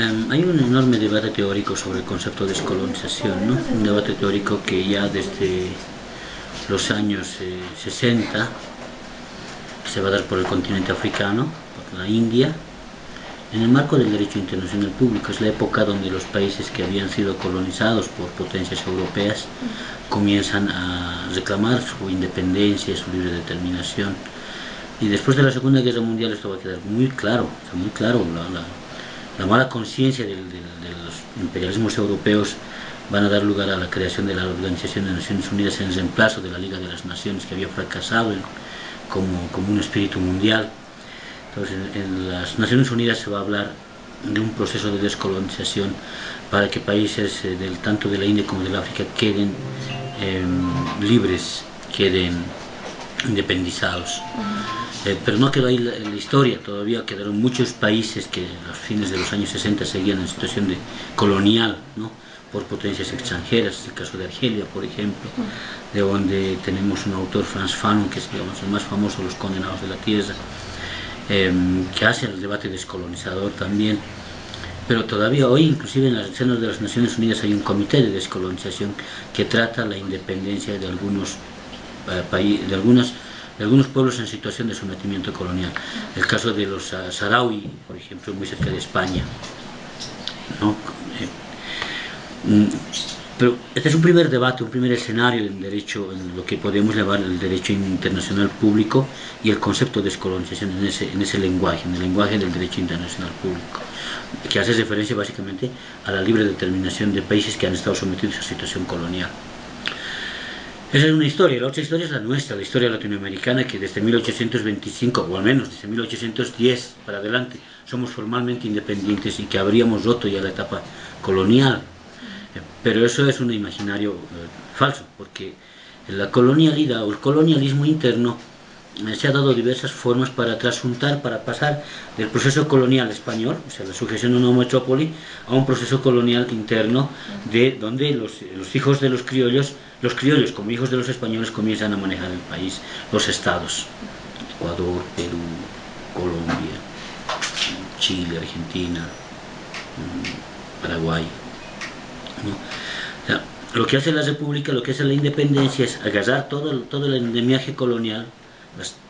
Hay un enorme debate teórico sobre el concepto de descolonización, ¿no? Un debate teórico que ya desde los años 60 se va a dar por el continente africano, por la India, en el marco del derecho internacional público. Es la época donde los países que habían sido colonizados por potencias europeas comienzan a reclamar su independencia, su libre determinación. Y después de la Segunda Guerra Mundial esto va a quedar muy claro, la mala conciencia de los imperialismos europeos van a dar lugar a la creación de la Organización de Naciones Unidas en reemplazo de la Liga de las Naciones, que había fracasado como un espíritu mundial. Entonces, en las Naciones Unidas se va a hablar de un proceso de descolonización para que países tanto de la India como del África queden libres, queden independizados. Pero no quedó ahí la historia, todavía quedaron muchos países que a los fines de los años 60 seguían en situación de colonial, ¿no? Por potencias extranjeras. Es el caso de Argelia, por ejemplo, de donde tenemos un autor, Frantz Fanon, que es, digamos, el más famoso de los condenados de la tierra, que hace el debate descolonizador también. Pero todavía hoy, inclusive en las senos de las Naciones Unidas, hay un comité de descolonización que trata la independencia de algunos países, de algunos pueblos en situación de sometimiento colonial. El caso de los saharaui, por ejemplo, muy cerca de España, ¿no? Pero este es un primer debate, un primer escenario en derecho, en lo que podemos llamar el derecho internacional público y el concepto de descolonización en ese lenguaje, en el lenguaje del derecho internacional público, que hace referencia básicamente a la libre determinación de países que han estado sometidos a situación colonial. Esa es una historia. La otra historia es la nuestra, la historia latinoamericana, que desde 1825, o al menos desde 1810 para adelante, somos formalmente independientes y que habríamos roto ya la etapa colonial. Pero eso es un imaginario falso, porque la colonialidad o el colonialismo interno se ha dado diversas formas para trasuntar, para pasar del proceso colonial español, o sea, la sujeción a una metrópoli, a un proceso colonial interno, de donde los hijos de los criollos como hijos de los españoles comienzan a manejar el país, los estados, Ecuador, Perú, Colombia, Chile, Argentina, Paraguay, ¿no? O sea, lo que hace la república, lo que hace la independencia es agarrar todo el endemiaje colonial,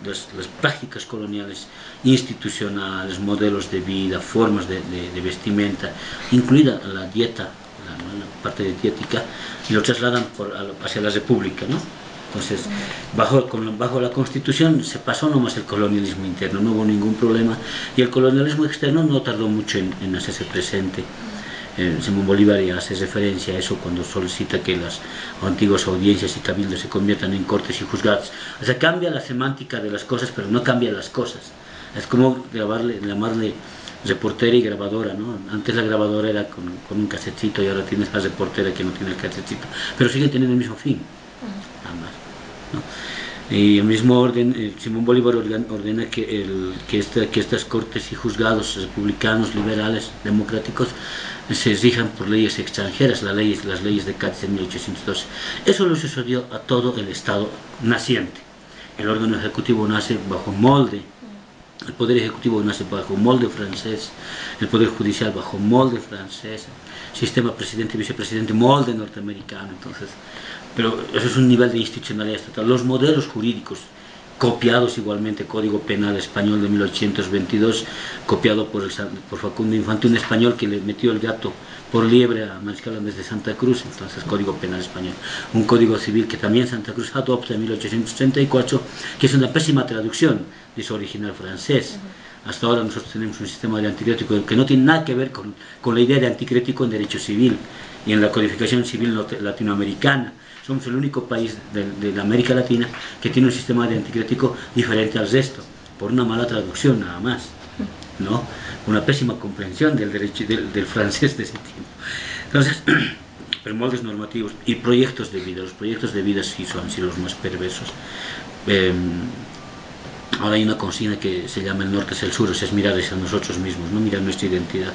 las prácticas coloniales institucionales, modelos de vida, formas de vestimenta, incluida la dieta, la parte de dietética, y lo trasladan hacia la república, ¿no? Entonces, bajo la Constitución se pasó nomás el colonialismo interno, no hubo ningún problema, y el colonialismo externo no tardó mucho en hacerse presente. Simón Bolívar ya hace referencia a eso cuando solicita que las antiguas audiencias y cabildos se conviertan en cortes y juzgados. O sea, cambia la semántica de las cosas, pero no cambia las cosas. Es como llamarle reportera y grabadora, ¿no? Antes la grabadora era con un casetcito y ahora tienes la reportera que no tiene el casetcito, pero siguen teniendo el mismo fin, nada más, ¿no? Y el mismo orden, Simón Bolívar ordena que estas cortes y juzgados republicanos, liberales, democráticos, se rijan por leyes extranjeras, las leyes de Cádiz en 1812. Eso lo sucedió a todo el Estado naciente. El órgano ejecutivo nace bajo molde, el poder ejecutivo nace bajo molde francés, el poder judicial bajo molde francés, sistema presidente y vicepresidente molde norteamericano. Entonces, pero eso es un nivel de institucionalidad estatal. Los modelos jurídicos copiados igualmente, Código Penal Español de 1822, copiado por Facundo Infante, un español que le metió el gato por liebre a Mariscal Andrés de Santa Cruz, entonces Código Penal Español. Un Código Civil que también Santa Cruz adopta en 1834, que es una pésima traducción de su original francés. Hasta ahora nosotros tenemos un sistema de anticrético que no tiene nada que ver con la idea de anticrético en derecho civil y en la codificación civil latinoamericana. Somos el único país de la América Latina que tiene un sistema de anticrético diferente al resto, por una mala traducción nada más, ¿no? Una pésima comprensión del derecho del francés de ese tiempo. Entonces, pero moldes normativos y proyectos de vida, los proyectos de vida sí han sido los más perversos. Ahora hay una consigna que se llama el norte es el sur, o sea, es mirar hacia nosotros mismos, no mirar nuestra identidad.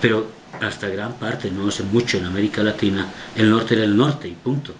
Pero hasta gran parte, no hace mucho en América Latina, el norte era el norte y punto.